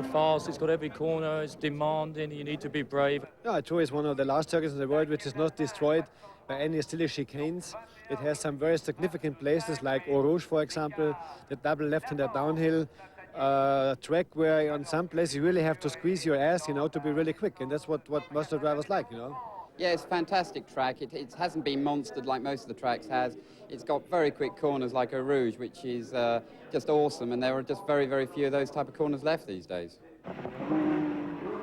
super fast, it's got every corner, it's demanding, you need to be brave. Yeah, Tour is one of the last circuits in the world which is not destroyed by any silly chicanes. It has some very significant places like Eau Rouge, for example, the double left-hander downhill track where on some places you really have to squeeze your ass, you know, to be really quick, and that's what most of the drivers like, you know. Yeah, it's a fantastic track. It hasn't been monstered like most of the tracks has. It's got very quick corners like Eau Rouge, which is just awesome, and there are just very, very few of those type of corners left these days.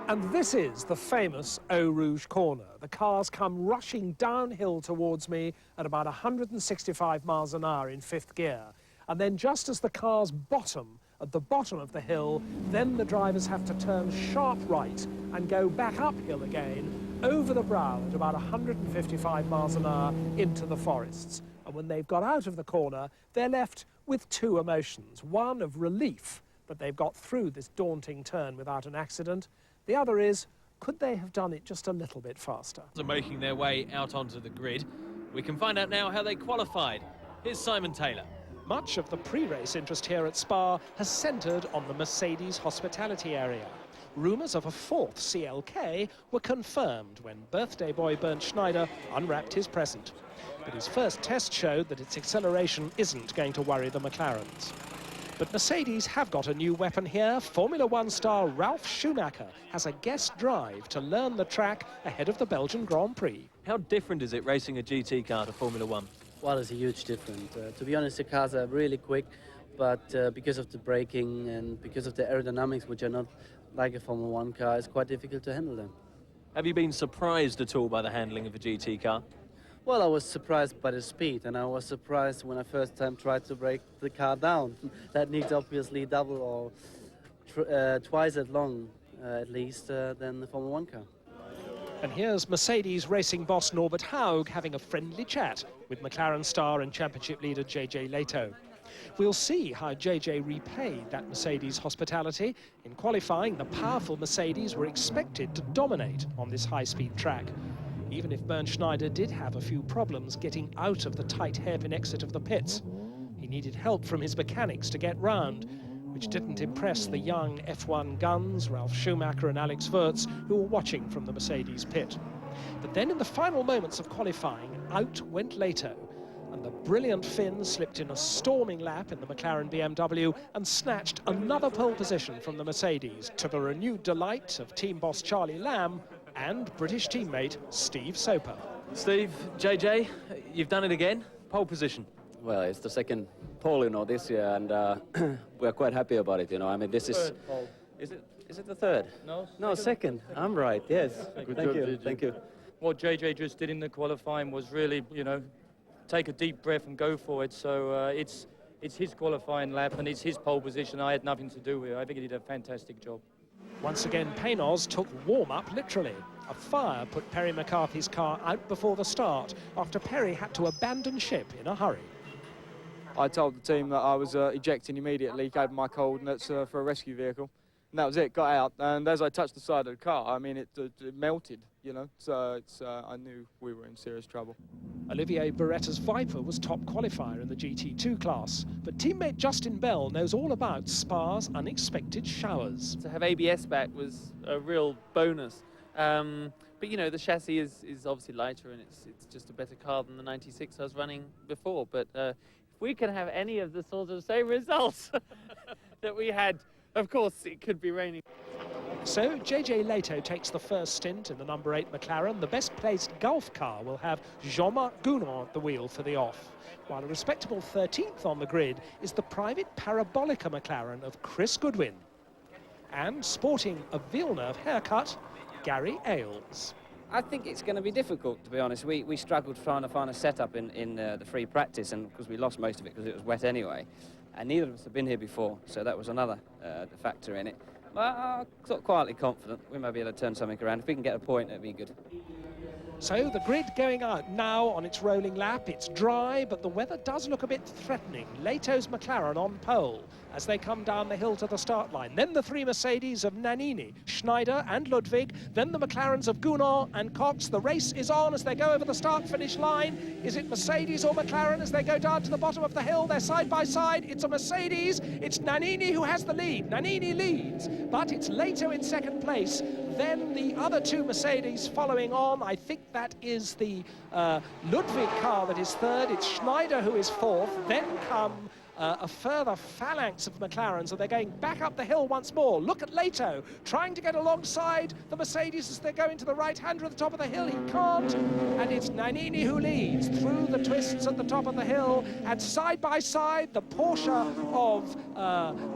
And this is the famous Eau Rouge corner. The cars come rushing downhill towards me at about 165 miles an hour in fifth gear. And then just as the cars bottom at the bottom of the hill, then the drivers have to turn sharp right and go back uphill again over the brow at about 155 miles an hour into the forests. And when they've got out of the corner, they're left with two emotions. One of relief that they've got through this daunting turn without an accident. The other is, could they have done it just a little bit faster? They're making their way out onto the grid. We can find out now how they qualified. Here's Simon Taylor. Much of the pre-race interest here at Spa has centred on the Mercedes hospitality area. Rumours of a fourth CLK were confirmed when birthday boy Bernd Schneider unwrapped his present. But his first test showed that its acceleration isn't going to worry the McLarens. But Mercedes have got a new weapon here. Formula One star Ralf Schumacher has a guest drive to learn the track ahead of the Belgian Grand Prix. How different is it racing a GT car to Formula One? Well, it's a huge difference. To be honest, the cars are really quick, but because of the braking and because of the aerodynamics, which are not like a Formula One car, it's quite difficult to handle them. Have you been surprised at all by the handling of a GT car? Well, I was surprised by the speed, and I was surprised when I first time tried to brake the car down. That needs obviously double or twice as long, at least, than the Formula One car. And here's Mercedes racing boss Norbert Haug having a friendly chat with McLaren star and championship leader JJ Leto. We'll see how JJ repaid that Mercedes hospitality. In qualifying, the powerful Mercedes were expected to dominate on this high-speed track. Even if Bernd Schneider did have a few problems getting out of the tight hairpin exit of the pits. He needed help from his mechanics to get round, which didn't impress the young F1 guns, Ralf Schumacher and Alex Wurz, who were watching from the Mercedes pit. But then in the final moments of qualifying, out went Leto, and the brilliant Finn slipped in a storming lap in the McLaren BMW and snatched another pole position from the Mercedes, to the renewed delight of team boss Charlie Lamb and British teammate Steve Soper. Steve, JJ, you've done it again, pole position. Well, it's the second pole, you know, this year, and we're quite happy about it, you know. I mean, this is... Third pole. Is it the third? No, second. I'm right, yes. Thank you. What JJ just did in the qualifying was really, you know, take a deep breath and go for it. So it's his qualifying lap and it's his pole position. I had nothing to do with it. I think he did a fantastic job. Once again, Paynos took warm-up literally. A fire put Perry McCarthy's car out before the start after Perry had to abandon ship in a hurry. I told the team that I was ejecting immediately, gave my coordinates for a rescue vehicle. And that was it, got out. And as I touched the side of the car, I mean, it melted, you know. So I knew we were in serious trouble. Olivier Beretta's Viper was top qualifier in the GT2 class, but teammate Justin Bell knows all about Spa's unexpected showers. To have ABS back was a real bonus. But, you know, the chassis is obviously lighter and it's just a better car than the 96 I was running before. But if we can have any of the sort of same results that we had, of course, it could be raining. So JJ Leto takes the first stint in the number 8 McLaren. The best placed Gulf car will have Jean-Marc Gounon at the wheel for the off, while a respectable 13th on the grid is the private Parabolica McLaren of Chris Goodwin. And sporting a Villeneuve haircut, Gary Ailes. I think it's going to be difficult, to be honest. We struggled trying to find a setup in the free practice, and because we lost most of it because it was wet anyway. And neither of us have been here before, so that was another factor in it. But I'm sort of quietly confident we might be able to turn something around. If we can get a point, it'd be good. So the grid going out now on its rolling lap. It's dry, but the weather does look a bit threatening. Leto's McLaren on pole as they come down the hill to the start line. Then the three Mercedes of Nannini, Schneider and Ludwig. Then the McLarens of Gounod and Cox. The race is on as they go over the start-finish line. Is it Mercedes or McLaren as they go down to the bottom of the hill? They're side by side. It's a Mercedes. It's Nannini who has the lead. Nannini leads, but it's Leto in second place. Then the other two Mercedes following on. I think that is the Ludwig car that is third. It's Schneider who is fourth. Then come a further phalanx of McLarens, and they're going back up the hill once more. Look at Leto trying to get alongside the Mercedes as they're going to the right-hander at the top of the hill. He can't, and it's Nannini who leads through the twists at the top of the hill, and side by side the Porsche of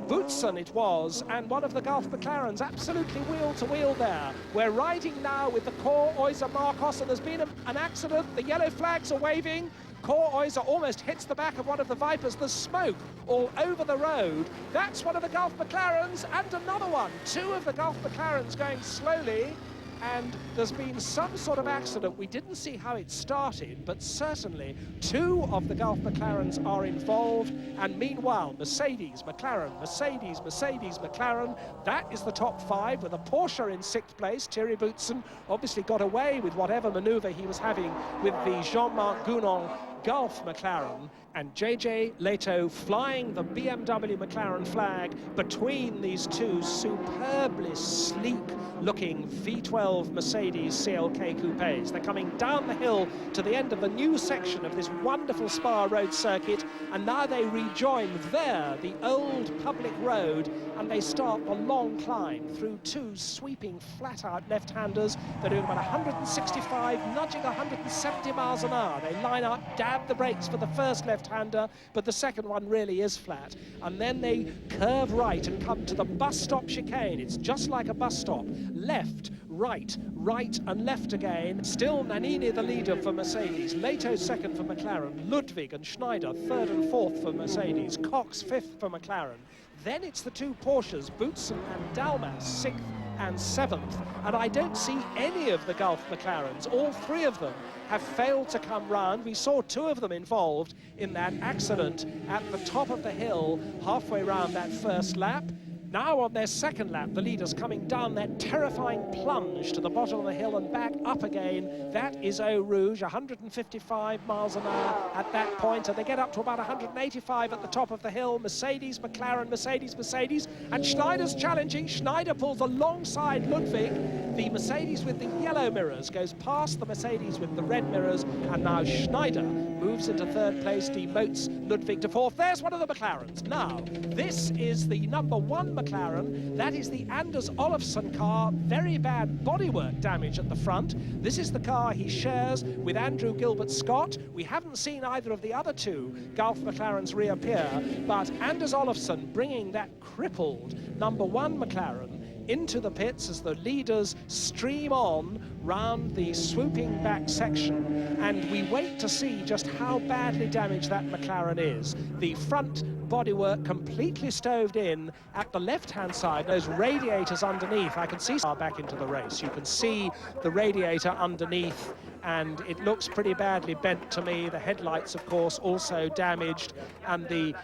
Boutsen it was, and one of the Gulf McLarens absolutely wheel to wheel there. We're riding now with the Core Oyser Marcos, and there's been an accident. The yellow flags are waving. Core Oyser almost hits the back of one of the Vipers. There's smoke all over the road. That's one of the Gulf McLarens, and another one. Two of the Gulf McLarens going slowly, and there's been some sort of accident. We didn't see how it started, but certainly two of the Gulf McLarens are involved, and meanwhile, Mercedes, McLaren, Mercedes, Mercedes, McLaren, that is the top five, with a Porsche in sixth place. Thierry Boutsen obviously got away with whatever manoeuvre he was having with the Jean-Marc Gounod Gulf McLaren, and JJ Leto flying the BMW McLaren flag between these two superbly sleek-looking V12 Mercedes CLK coupes. They're coming down the hill to the end of the new section of this wonderful Spa road circuit, and now they rejoin there, the old public road, and they start the long climb through two sweeping flat-out left-handers. They're doing about 165, nudging 170 miles an hour. They line up, dab the brakes for the first left-hander, but the second one really is flat. And then they curve right and come to the bus stop chicane. It's just like a bus stop. Left, right, right and left again. Still Nannini the leader for Mercedes. Leto second for McLaren. Ludwig and Schneider third and fourth for Mercedes. Cox fifth for McLaren. Then it's the two Porsches, Boutsen and Dalmas, sixth and seventh, and I don't see any of the Gulf McLarens. All three of them have failed to come round. We saw two of them involved in that accident at the top of the hill halfway round that first lap. Now on their second lap, the leaders coming down that terrifying plunge to the bottom of the hill and back up again. That is Eau Rouge, 155 miles an hour at that point, and they get up to about 185 at the top of the hill. Mercedes, McLaren, Mercedes, Mercedes, and Schneider's challenging. Schneider pulls alongside Ludwig. The Mercedes with the yellow mirrors goes past the Mercedes with the red mirrors, and now Schneider moves into third place, demotes Ludwig to fourth. There's one of the McLarens. Now, this is the number one McLaren. That is the Anders Olofsson car. Very bad bodywork damage at the front. This is the car he shares with Andrew Gilbert Scott. We haven't seen either of the other two Gulf McLarens reappear, but Anders Olofsson bringing that crippled number one McLaren into the pits as the leaders stream on round the swooping back section, and we wait to see just how badly damaged that McLaren is. The front bodywork completely stoved in at the left-hand side. Those radiators underneath, I can see back into the race. You can see the radiator underneath, and it looks pretty badly bent to me. The headlights, of course, also damaged, and the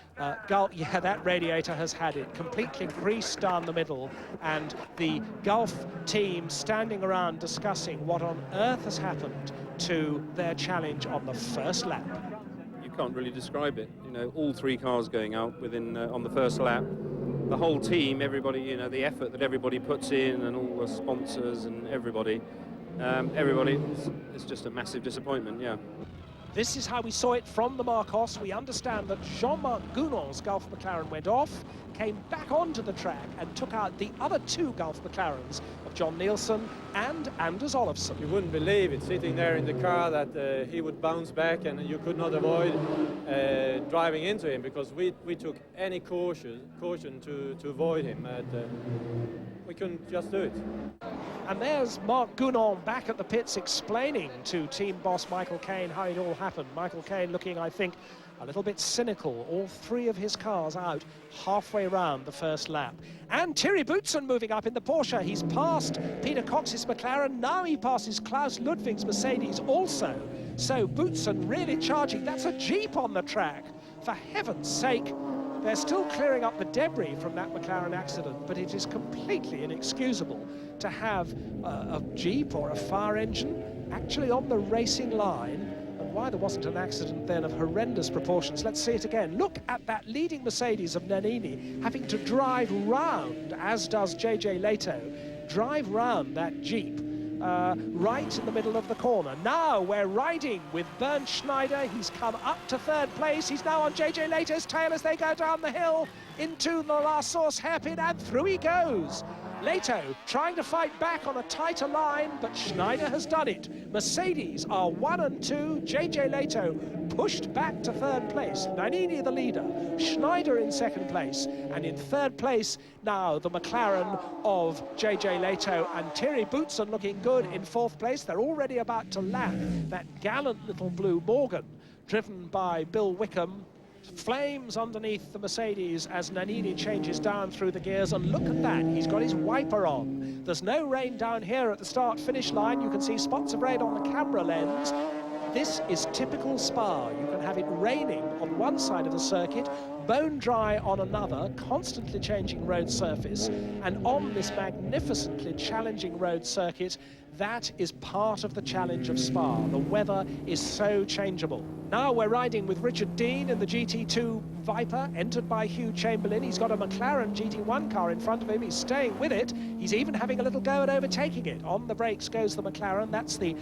Gulf, yeah, that radiator has had it completely greased down the middle, and the Gulf team standing around discussing what on earth has happened to their challenge on the first lap. You can't really describe it. You know, all three cars going out within on the first lap. The whole team, everybody, you know, the effort that everybody puts in, and all the sponsors and everybody, it's just a massive disappointment, yeah. This is how we saw it from the Marcos. We understand that Jean-Marc Gounod's Gulf McLaren went off, came back onto the track and took out the other two Gulf McLarens of John Nielsen and Anders Olofsson. You wouldn't believe it, sitting there in the car, that he would bounce back and you could not avoid driving into him, because we took any caution to avoid him. couldn't just do it. And there's Mark Gounon back at the pits explaining to team boss Michael Caine how it all happened. Michael Caine looking, I think, a little bit cynical. All three of his cars out halfway round the first lap. And Thierry Boutsen moving up in the Porsche. He's passed Peter Cox's McLaren. Now he passes Klaus Ludwig's Mercedes also. So Boutsen really charging. That's a Jeep on the track. For heaven's sake. They're still clearing up the debris from that McLaren accident, but it is completely inexcusable to have a Jeep or a fire engine actually on the racing line. And why there wasn't an accident then of horrendous proportions. Let's see it again. Look at that leading Mercedes of Nannini having to drive round, as does JJ Leto, drive round that Jeep. Right in the middle of the corner. Now we're riding with Bernd Schneider. He's come up to third place. He's now on JJ Leto's tail as they go down the hill into the La Source hairpin, and through he goes. Leto trying to fight back on a tighter line, but Schneider has done it. Mercedes are 1 and 2. JJ Leto pushed back to third place. Nannini the leader, Schneider in second place, and in third place now the McLaren of JJ Leto, and Thierry Boutsen looking good in fourth place. They're already about to lap that gallant little blue Morgan driven by Bill Wickham. Flames underneath the Mercedes as Nannini changes down through the gears, and look at that, he's got his wiper on. There's no rain down here at the start-finish line. You can see spots of rain on the camera lens. This is typical Spa. You can have it raining on one side of the circuit, bone dry on another, constantly changing road surface, and on this magnificently challenging road circuit, that is part of the challenge of Spa. The weather is so changeable. Now we're riding with Richard Dean in the GT2 Viper, entered by Hugh Chamberlain. He's got a McLaren GT1 car in front of him. He's staying with it. He's even having a little go at overtaking it. On the brakes goes the McLaren. That's the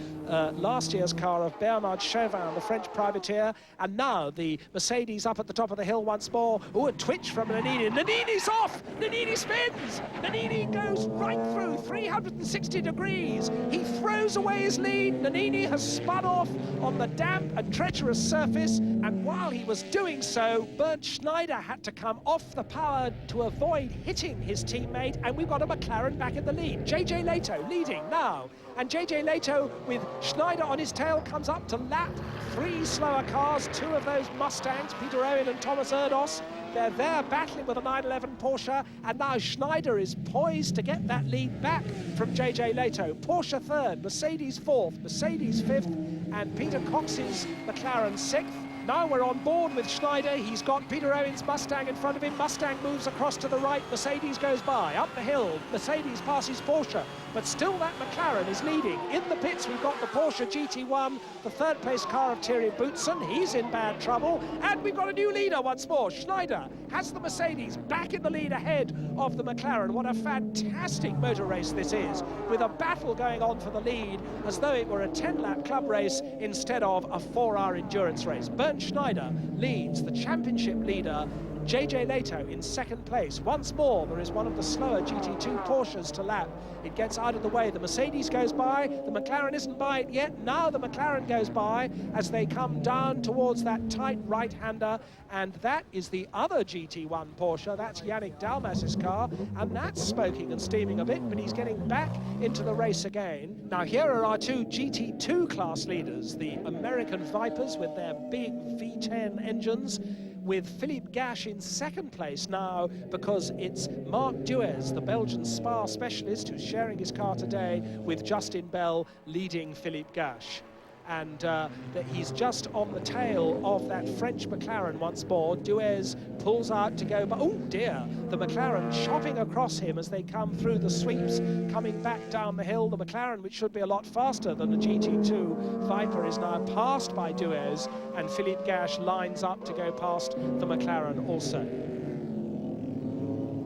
last year's car of Bernard Chauvin, the French privateer. And now the Mercedes up at the top of the hill once more. Oh, a twitch from Nannini. Nannini's off! Nannini spins! Nannini goes right through 360 degrees. He throws away his lead. Nannini has spun off on the damp and treacherous surface, and while he was doing so, Bernd Schneider had to come off the power to avoid hitting his teammate, and we've got a McLaren back in the lead. JJ Leto leading now, and JJ Leto with Schneider on his tail comes up to lap three slower cars, two of those Mustangs, Peter Owen and Thomas Erdos. They're there battling with a 911 Porsche, and now Schneider is poised to get that lead back from JJ Leto. Porsche third, Mercedes fourth, Mercedes fifth, and Peter Cox's McLaren sixth. Now we're on board with Schneider. He's got Peter Owen's Mustang in front of him. Mustang moves across to the right. Mercedes goes by. Up the hill, Mercedes passes Porsche. But still that McLaren is leading. In the pits, we've got the Porsche GT1, the third place car of Thierry Boutsen. He's in bad trouble. And we've got a new leader once more. Schneider has the Mercedes back in the lead ahead of the McLaren. What a fantastic motor race this is, with a battle going on for the lead as though it were a 10-lap club race instead of a 4-hour endurance race. Bernd Schneider leads, the championship leader. JJ Leto in second place. Once more, there is one of the slower GT2 Porsches to lap. It gets out of the way. The Mercedes goes by. The McLaren isn't by it yet. Now the McLaren goes by as they come down towards that tight right-hander. And that is the other GT1 Porsche. That's Yannick Dalmas's car. And that's smoking and steaming a bit, but he's getting back into the race again. Now here are our two GT2 class leaders, the American Vipers with their big V10 engines, with Philippe Gache in second place now, because it's Marc Duez, the Belgian Spa specialist, who's sharing his car today with Justin Bell leading Philippe Gache. And that he's just on the tail of that French McLaren once more. Duez pulls out to go, but oh dear, the McLaren chopping across him as they come through the sweeps, coming back down the hill. The McLaren, which should be a lot faster than the GT2 Viper, is now passed by Duez, and Philippe Gache lines up to go past the McLaren also.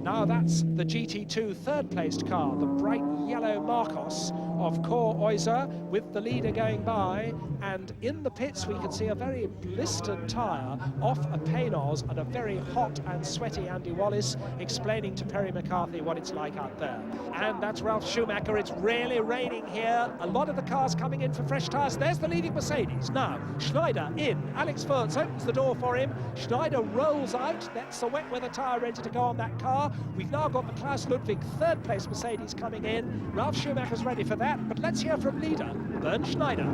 Now that's the GT2 third-placed car, the bright yellow Marcos of Cor Oyser, with the leader going by, and in the pits we can see a very blistered tyre off a Paynos and a very hot and sweaty Andy Wallace explaining to Perry McCarthy what it's like out there. And that's Ralf Schumacher. It's really raining here. A lot of the cars coming in for fresh tyres. There's the leading Mercedes. Now Schneider in. Alex Wurz opens the door for him. Schneider rolls out. That's the wet weather tyre ready to go on that car. We've now got the Klaus Ludwig third-place Mercedes coming in. Ralf Schumacher's ready for that, but let's hear from leader Bernd Schneider.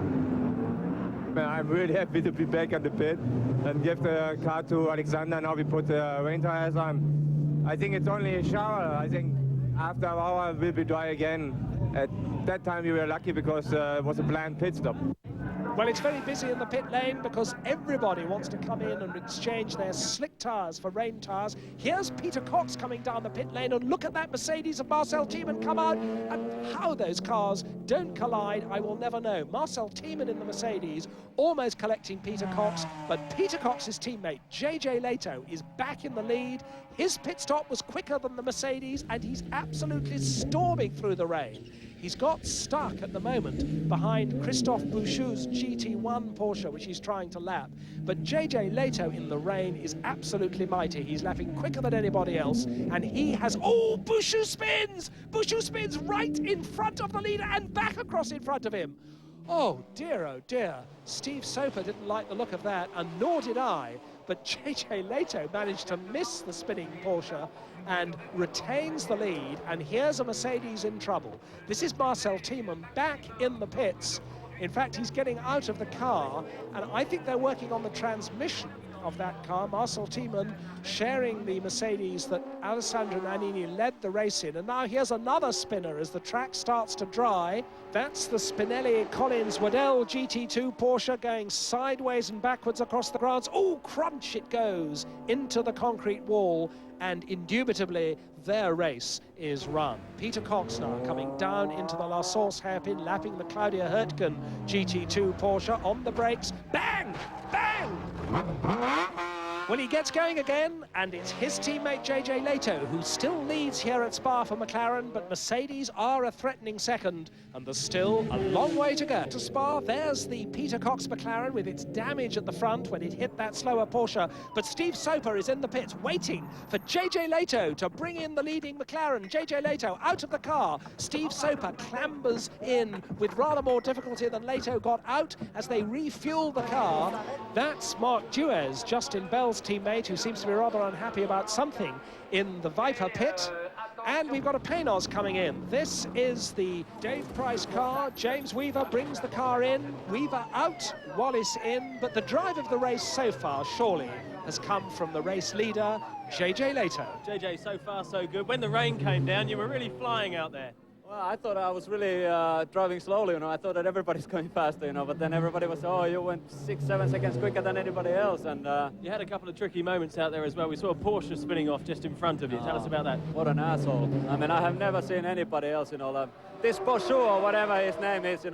I'm really happy to be back on the pit and give the car to Alexander. Now we put the rain tires on. I think it's only a shower. I think after an hour we'll be dry again. At that time we were lucky because it was a planned pit stop. Well, it's very busy in the pit lane because everybody wants to come in and exchange their slick tyres for rain tyres. Here's Peter Cox coming down the pit lane, and look at that Mercedes of Marcel Tiemann come out, and how those cars don't collide, I will never know. Marcel Tiemann in the Mercedes almost collecting Peter Cox, but Peter Cox's teammate JJ Leto is back in the lead. His pit stop was quicker than the Mercedes, and he's absolutely storming through the rain. He's got stuck at the moment behind Christophe Bouchou's GT1 Porsche, which he's trying to lap. But JJ Leto in the rain is absolutely mighty. He's lapping quicker than anybody else, and he has... Oh, Bouchou spins! Bouchou spins right in front of the leader and back across in front of him. Oh dear. Steve Soper didn't like the look of that, and nor did I. But JJ Leto managed to miss the spinning Porsche and retains the lead, and here's a Mercedes in trouble. This is Marcel Tiemann back in the pits. In fact, he's getting out of the car, and I think they're working on the transmission of that car. Marcel Tiemann sharing the Mercedes that Alessandro Nannini led the race in, and now here's another spinner as the track starts to dry. That's the Spinelli Collins Waddell GT2 Porsche going sideways and backwards across the grass. Oh, crunch it goes into the concrete wall, and indubitably their race is run. Peter Cox now coming down into the La Source hairpin, lapping the Claudia Hurtgen GT2 Porsche on the brakes. Bang! Bang! Well, he gets going again, and it's his teammate JJ Leto who still leads here at Spa for McLaren, but Mercedes are a threatening second, and there's still a long way to go. To Spa, there's the Peter Cox McLaren with its damage at the front when it hit that slower Porsche, but Steve Soper is in the pits waiting for JJ Leto to bring in the leading McLaren. JJ Leto out of the car. Steve Soper clambers in with rather more difficulty than Leto got out as they refuel the car. That's Mark Duez, Justin Bell's teammate, who seems to be rather unhappy about something in the Viper pit. And we've got a Panos coming in. This is the Dave Price car. James Weaver brings the car in. Weaver out, Wallace in. But the drive of the race so far, surely, has come from the race leader, JJ Leto. JJ, so far so good. When the rain came down, you were really flying out there. Well, I thought I was really driving slowly, I thought that everybody's going faster, but then everybody was, oh, you went 6-7 seconds quicker than anybody else, and... You had a couple of tricky moments out there as well. We saw a Porsche spinning off just in front of you. Tell us about that. What an asshole. I mean, I have never seen anybody else, this Porsche or whatever his name is, he's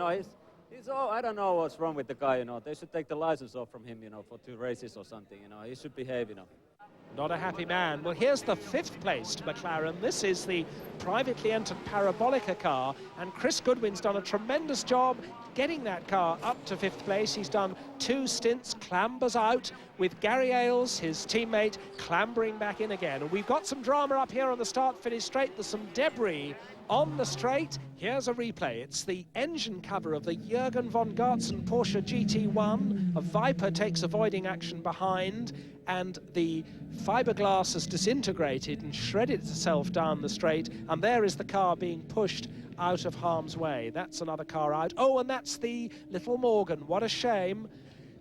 oh, I don't know what's wrong with the guy, They should take the license off from him, for 2 races or something, He should behave, Not a happy man. Well, here's the 5th placed McLaren. This is the privately entered Parabolica car, and Chris Goodwin's done a tremendous job getting that car up to 5th place. He's done 2 stints, clambers out, with Gary Ailes, his teammate, clambering back in again. And we've got some drama up here on the start-finish straight. There's some debris on the straight. Here's a replay. It's the engine cover of the Jürgen von Gartzen Porsche GT1. A Viper takes avoiding action behind, and the fiberglass has disintegrated and shredded itself down the straight, and there is the car being pushed out of harm's way. That's another car out. Oh, and that's the little Morgan. What a shame.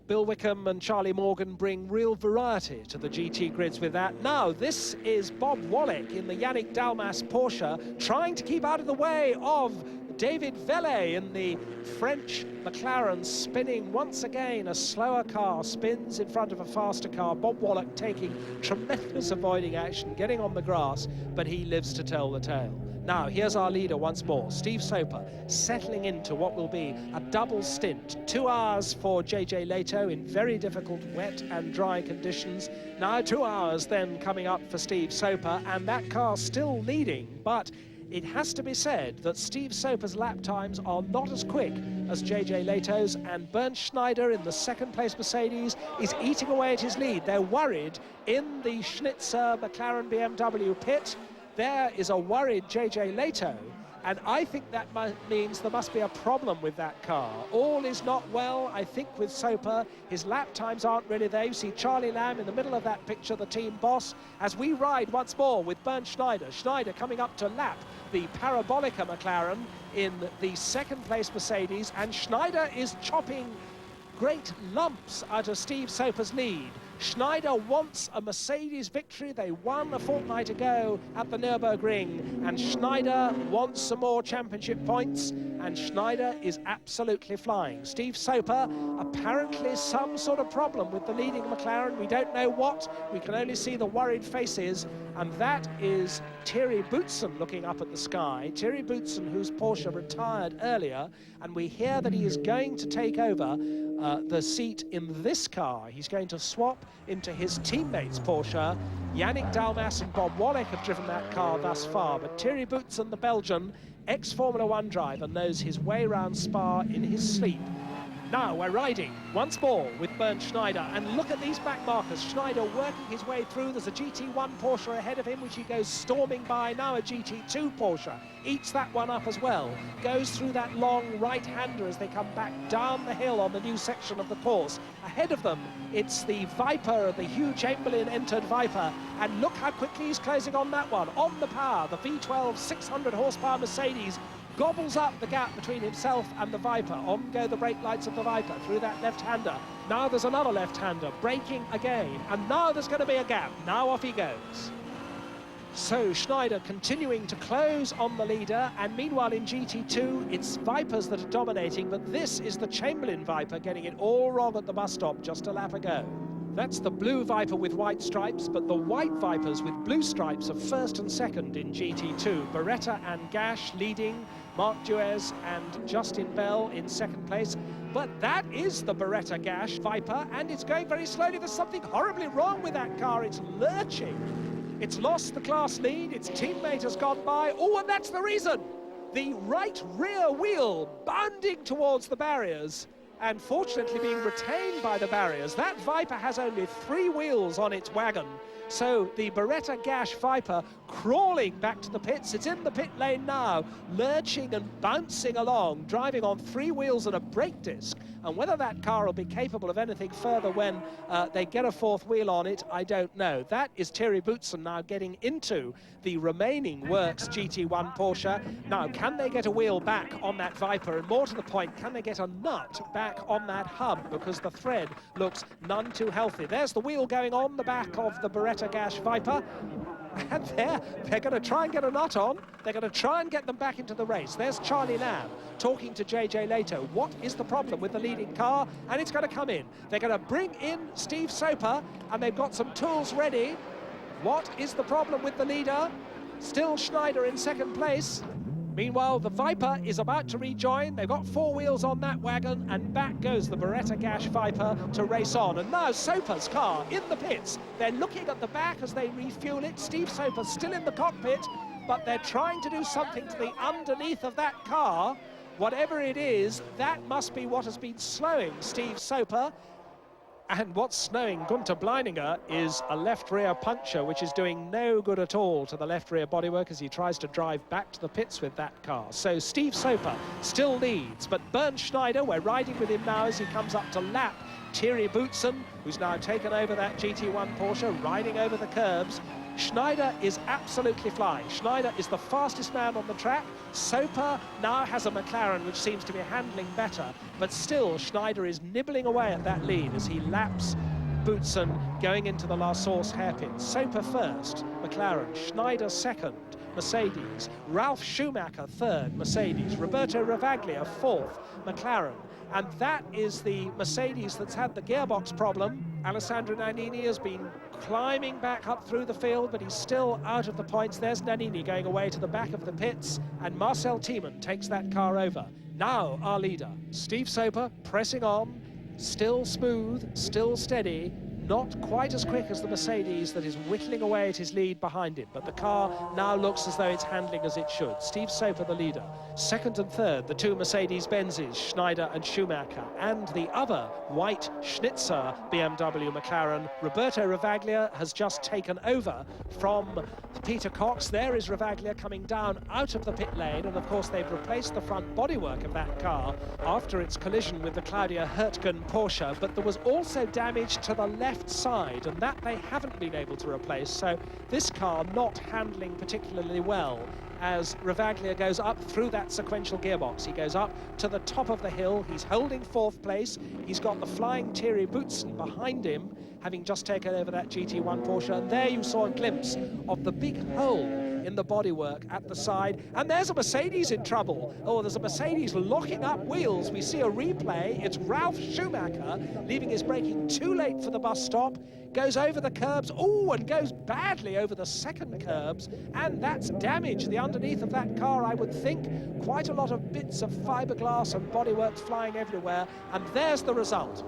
Bill Wickham and Charlie Morgan bring real variety to the GT grids with that. Now, this is Bob Wallach in the Yannick Dalmas Porsche, trying to keep out of the way of David Vellet in the French McLaren, spinning once again. A slower car spins in front of a faster car. Bob Wallach taking tremendous avoiding action, getting on the grass, but he lives to tell the tale. Now, here's our leader once more, Steve Soper, settling into what will be a double stint. 2 hours for JJ Leto in very difficult wet and dry conditions. Now 2 hours then coming up for Steve Soper, and that car still leading, but it has to be said that Steve Soper's lap times are not as quick as JJ Leto's, and Bernd Schneider in the 2nd place Mercedes is eating away at his lead. They're worried in the Schnitzer McLaren BMW pit. There is a worried JJ Leto, And I think that means there must be a problem with that car. All is not well, I think, with Soper. His lap times aren't really there. You see Charlie Lamb in the middle of that picture, the team boss, as we ride once more with Bernd Schneider. Schneider coming up to lap the Parabolica McLaren in the second-place Mercedes, and Schneider is chopping great lumps out of Steve Soper's lead. Schneider wants a Mercedes victory. They won a fortnight ago at the Nürburgring, and Schneider wants some more championship points, and Schneider is absolutely flying. Steve Soper, apparently some sort of problem with the leading McLaren. We don't know what. We can only see the worried faces, and that is Thierry Boutsen looking up at the sky. Thierry Boutsen, whose Porsche retired earlier, and we hear that he is going to take over the seat in this car. He's going to swap into his teammates' Porsche. Yannick Dalmas and Bob Wallach have driven that car thus far, but Thierry Boutsen, the Belgian, ex-Formula 1 driver, knows his way around Spa in his sleep. Now we're riding once more with Bernd Schneider, and look at these back markers. Schneider working his way through. There's a GT1 Porsche ahead of him, which he goes storming by. Now a GT2 Porsche eats that one up as well. Goes through that long right-hander as they come back down the hill on the new section of the course. Ahead of them, it's the Viper, the Hugh Chamberlain entered Viper, and look how quickly he's closing on that one. On the power, the V12 600 horsepower Mercedes gobbles up the gap between himself and the Viper. On go the brake lights of the Viper through that left-hander. Now there's another left-hander, braking again, and now there's going to be a gap. Now off he goes. So Schneider continuing to close on the leader, and meanwhile in GT2 it's Vipers that are dominating, but this is the Chamberlain Viper getting it all wrong at the bus stop just a lap ago. That's the blue Viper with white stripes, but the white Vipers with blue stripes are first and second in GT2. Beretta and Gash leading, Marc Duez and Justin Bell in second place. But that is the Beretta Gash Viper, and it's going very slowly. There's something horribly wrong with that car. It's lurching. It's lost the class lead. Its teammate has gone by. Oh, and that's the reason. The right rear wheel bounding towards the barriers, and fortunately being retained by the barriers. That Viper has only 3 wheels on its wagon, so the Beretta Gash Viper crawling back to the pits. It's in the pit lane now, lurching and bouncing along, driving on 3 wheels and a brake disc. And whether that car will be capable of anything further when they get a 4th wheel on it, I don't know. That is Thierry Boutsen now getting into the remaining Works GT1 Porsche. Now, can they get a wheel back on that Viper? And more to the point, can they get a nut back on that hub? Because the thread looks none too healthy. There's the wheel going on the back of the Beretta Gash Viper. And they're going to try and get a nut on. They're going to try and get them back into the race. There's Charlie Lamb talking to JJ Leto. What is the problem with the leading car? And it's going to come in. They're going to bring in Steve Soper, and they've got some tools ready. What is the problem with the leader? Still Schneider in second place. Meanwhile, the Viper is about to rejoin. They've got 4 wheels on that wagon, and back goes the Beretta Gash Viper to race on. And now Soper's car in the pits. They're looking at the back as they refuel it. Steve Soper's still in the cockpit, but they're trying to do something to the underneath of that car. Whatever it is, that must be what has been slowing Steve Soper. And what's slowing Gunther Bleininger is a left rear puncture, which is doing no good at all to the left rear bodywork as he tries to drive back to the pits with that car. So Steve Soper still leads, but Bernd Schneider, we're riding with him now as he comes up to lap Thierry Boutsen, who's now taken over that GT1 Porsche, riding over the curbs. Schneider is absolutely flying. Schneider is the fastest man on the track. Soper now has a McLaren which seems to be handling better, but still Schneider is nibbling away at that lead as he laps Boutsen going into the La Source hairpin. Soper first, McLaren. Schneider second, Mercedes. Ralf Schumacher third, Mercedes. Roberto Ravaglia fourth, McLaren. And that is the Mercedes that's had the gearbox problem. Alessandro Nannini has been climbing back up through the field, but he's still out of the points. There's Nannini going away to the back of the pits, and Marcel Thiemann takes that car over. Now our leader, Steve Soper, pressing on, still smooth, still steady, not quite as quick as the Mercedes that is whittling away at his lead behind him, but the car now looks as though it's handling as it should. Steve Soper, the leader. Second and third, the 2 Mercedes-Benzes, Schneider and Schumacher, and the other white Schnitzer BMW McLaren. Roberto Ravaglia has just taken over from Peter Cox. There is Ravaglia coming down out of the pit lane, and of course they've replaced the front bodywork of that car after its collision with the Claudia Hurtgen Porsche, but there was also damage to the left side, and that they haven't been able to replace, so this car not handling particularly well as Ravaglia goes up through that sequential gearbox. He goes up to the top of the hill. He's holding 4th place. He's got the flying Thierry Boutsen behind him, having just taken over that GT1 Porsche. And there you saw a glimpse of the big hole in the bodywork at the side. And there's a Mercedes in trouble. Oh, there's a Mercedes locking up wheels. We see a replay. It's Ralf Schumacher leaving his braking too late for the bus stop. Goes over the curbs, and goes badly over the second curbs, and that's damage. The underneath of that car, I would think, quite a lot of bits of fiberglass and bodywork flying everywhere, and there's the result.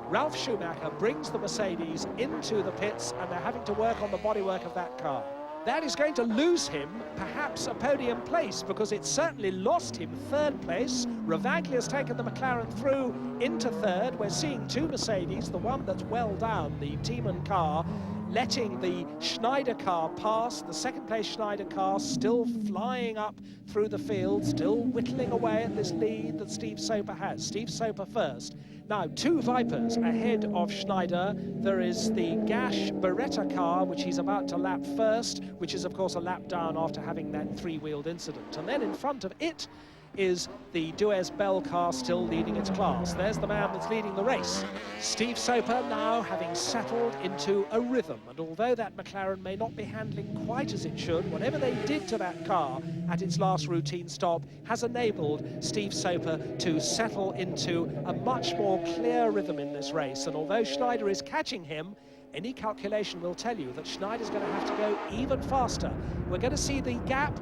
Ralf Schumacher brings the Mercedes into the pits, and they're having to work on the bodywork of that car. That is going to lose him perhaps a podium place, because it certainly lost him 3rd place. Ravaglia's taken the McLaren through into 3rd. We're seeing 2 Mercedes, the one that's well down, the Tiemann car, letting the Schneider car pass. The 2nd place Schneider car still flying up through the field, still whittling away at this lead that Steve Soper has. Steve Soper first. Now, 2 Vipers ahead of Schneider. There is the Gash Beretta car, which he's about to lap first, which is, of course, a lap down after having that 3-wheeled incident. And then in front of it is the Duez Bell car still leading its class. There's the man that's leading the race. Steve Soper now having settled into a rhythm, and although that McLaren may not be handling quite as it should, whatever they did to that car at its last routine stop has enabled Steve Soper to settle into a much more clear rhythm in this race. And although Schneider is catching him, any calculation will tell you that Schneider's going to have to go even faster. We're going to see the gap.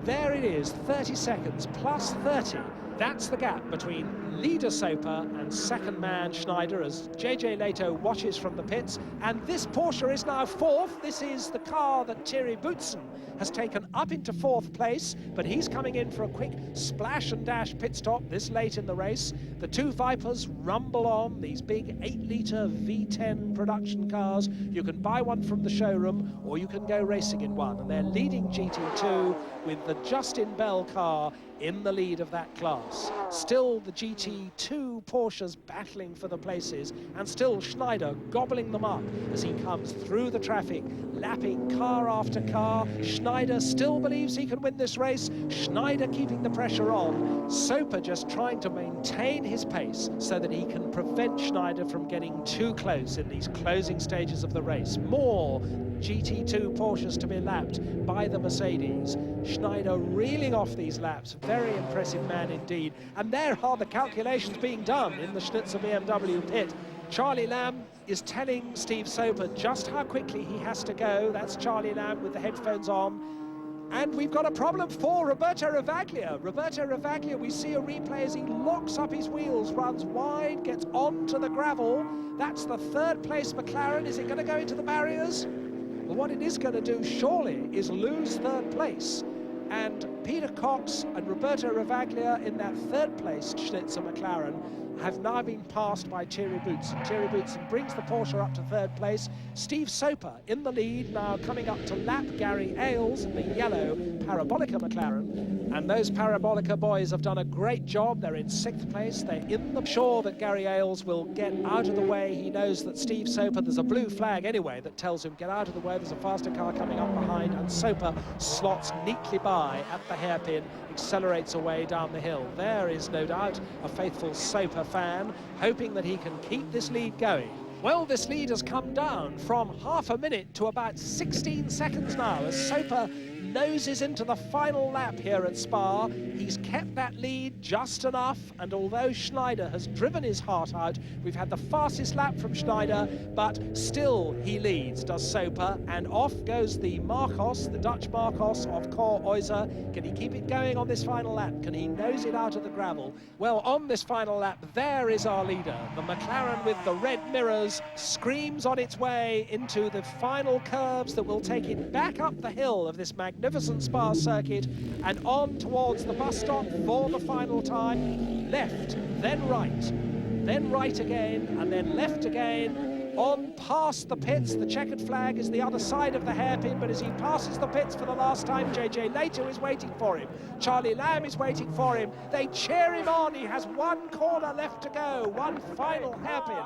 There it is, 30 seconds plus 30. That's the gap between leader Soper and second man Schneider as JJ Leto watches from the pits. And this Porsche is now 4th. This is the car that Thierry Boutsen has taken up into 4th place, but he's coming in for a quick splash and dash pit stop this late in the race. The 2 Vipers rumble on, these big 8-litre V10 production cars. You can buy one from the showroom or you can go racing in one, and they're leading GT2 with the Justin Bell car in the lead of that class. Still the GT2 Porsches battling for the places, and still Schneider gobbling them up as he comes through the traffic, lapping car after car. Schneider still believes he can win this race. Schneider keeping the pressure on. Soper just trying to maintain his pace so that he can prevent Schneider from getting too close in these closing stages of the race. More GT2 Porsches to be lapped by the Mercedes. Schneider reeling off these laps. Very impressive man indeed. And there are the calculations being done in the Schnitzer BMW pit. Charlie Lamb is telling Steve Soper just how quickly he has to go. That's Charlie Lamb with the headphones on. And we've got a problem for Roberto Ravaglia. Roberto Ravaglia, we see a replay as he locks up his wheels, runs wide, gets onto the gravel. That's the 3rd place McLaren. Is it going to go into the barriers? Well, what it is going to do, surely, is lose 3rd place. And Peter Cox and Roberto Ravaglia in that 3rd place Schnitzer McLaren have now been passed by Thierry Boutsen. Thierry Boutsen brings the Porsche up to 3rd place. Steve Soper in the lead, now coming up to lap Gary Ailes in the yellow Parabolica McLaren. And those Parabolica boys have done a great job. They're in 6th place. They're in the sure that Gary Ailes will get out of the way. He knows that Steve Soper, there's a blue flag anyway that tells him get out of the way. There's a faster car coming up behind, and Soper slots neatly by at the hairpin, accelerates away down the hill. There is no doubt a faithful Soper fan hoping that he can keep this lead going. Well, this lead has come down from half a minute to about 16 seconds now as Soper noses into the final lap here at Spa. He's kept that lead just enough, and although Schneider has driven his heart out, we've had the fastest lap from Schneider, but still he leads, does Soper, and off goes the Marcos, the Dutch Marcos of Cor Oyser. Can he keep it going on this final lap? Can he nose it out of the gravel? Well, on this final lap, there is our leader. The McLaren with the red mirrors screams on its way into the final curves that will take it back up the hill of this magnificent Spa circuit and on towards the bus stop for the final time. Left, then right again, and then left again. on past the pits. The checkered flag is the other side of the hairpin, but as he passes the pits for the last time, JJ Leto is waiting for him. Charlie Lamb is waiting for him. They cheer him on. He has one corner left to go, one final hairpin.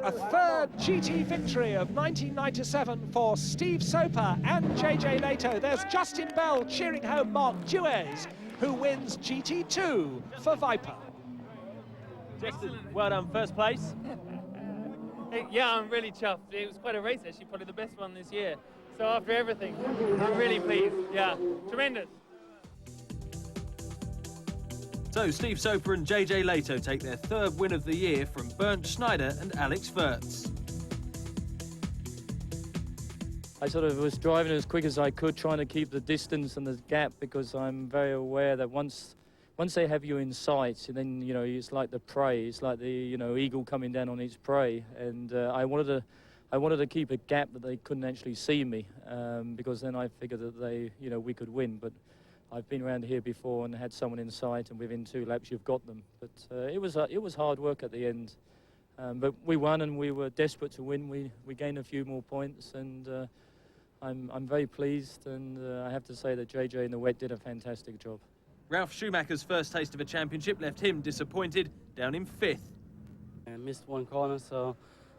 A third GT victory of 1997 for Steve Soper and JJ Leto. There's Justin Bell cheering home Mark Duez, who wins GT2 for Viper. Justin, well done, first place. Yeah, I'm really chuffed. It was quite a race, actually, probably the best one this year. So after everything, I'm really pleased. Yeah, tremendous. So Steve Soper and JJ Leto take their third win of the year from Bernd Schneider and Alex Wurz. I sort of was driving as quick as I could, trying to keep the distance and the gap, because I'm very aware that once they have you in sight, and then, you know, it's like the prey. It's like the, you know, eagle coming down on its prey. And I wanted to keep a gap that they couldn't actually see me, because then I figured that we could win. But I've been around here before and had someone in sight, and within 2 laps you've got them. But it was hard work at the end. But we won, and we were desperate to win. We gained a few more points, and I'm very pleased. And I have to say that JJ in the wet did a fantastic job. Ralf Schumacher's first taste of a championship left him disappointed, down in 5th. I missed one corner, so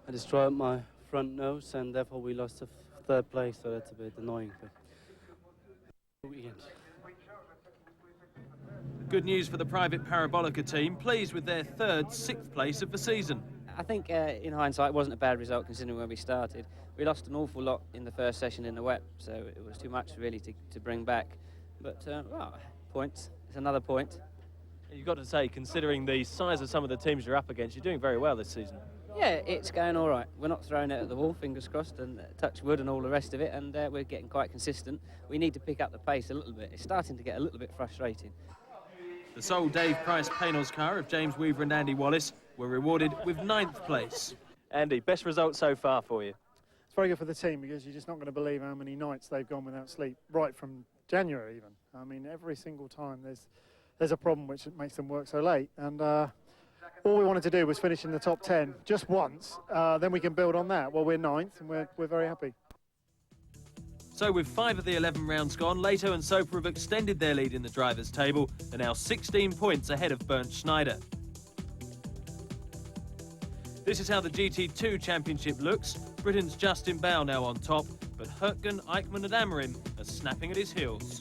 I destroyed my front nose, and therefore we lost the 3rd place, so that's a bit annoying. But weekend. Good news for the private Parabolica team, pleased with their 3rd, 6th place of the season. I think in hindsight it wasn't a bad result considering when we started. We lost an awful lot in the first session in the wet, so it was too much really to bring back. But, well, points. It's another point. You've got to say, considering the size of some of the teams you're up against, you're doing very well this season. Yeah, it's going all right. We're not throwing it at the wall, fingers crossed, and touch wood and all the rest of it, and we're getting quite consistent. We need to pick up the pace a little bit. It's starting to get a little bit frustrating. The sole Dave Price Paynol's car of James Weaver and Andy Wallace were rewarded with 9th place. Andy, best result so far for you? It's very good for the team, because you're just not going to believe how many nights they've gone without sleep, right from January even. I mean, every single time there's a problem which makes them work so late. And all we wanted to do was finish in the top 10 just once, then we can build on that. Well, we're 9th, and we're very happy. So with 5 of the 11 rounds gone, Leto and Soper have extended their lead in the drivers' table. They're now 16 points ahead of Bernd Schneider. This is how the GT2 Championship looks. Britain's Justin Bell now on top, but Hurtgen, Eichmann and Amorim are snapping at his heels.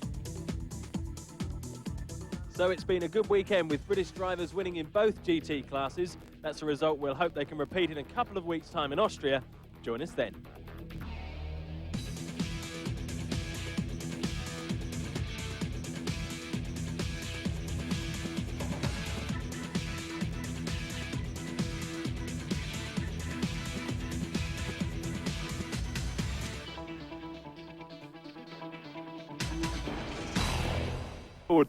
So it's been a good weekend with British drivers winning in both GT classes. That's a result we'll hope they can repeat in a couple of weeks' time in Austria. Join us then.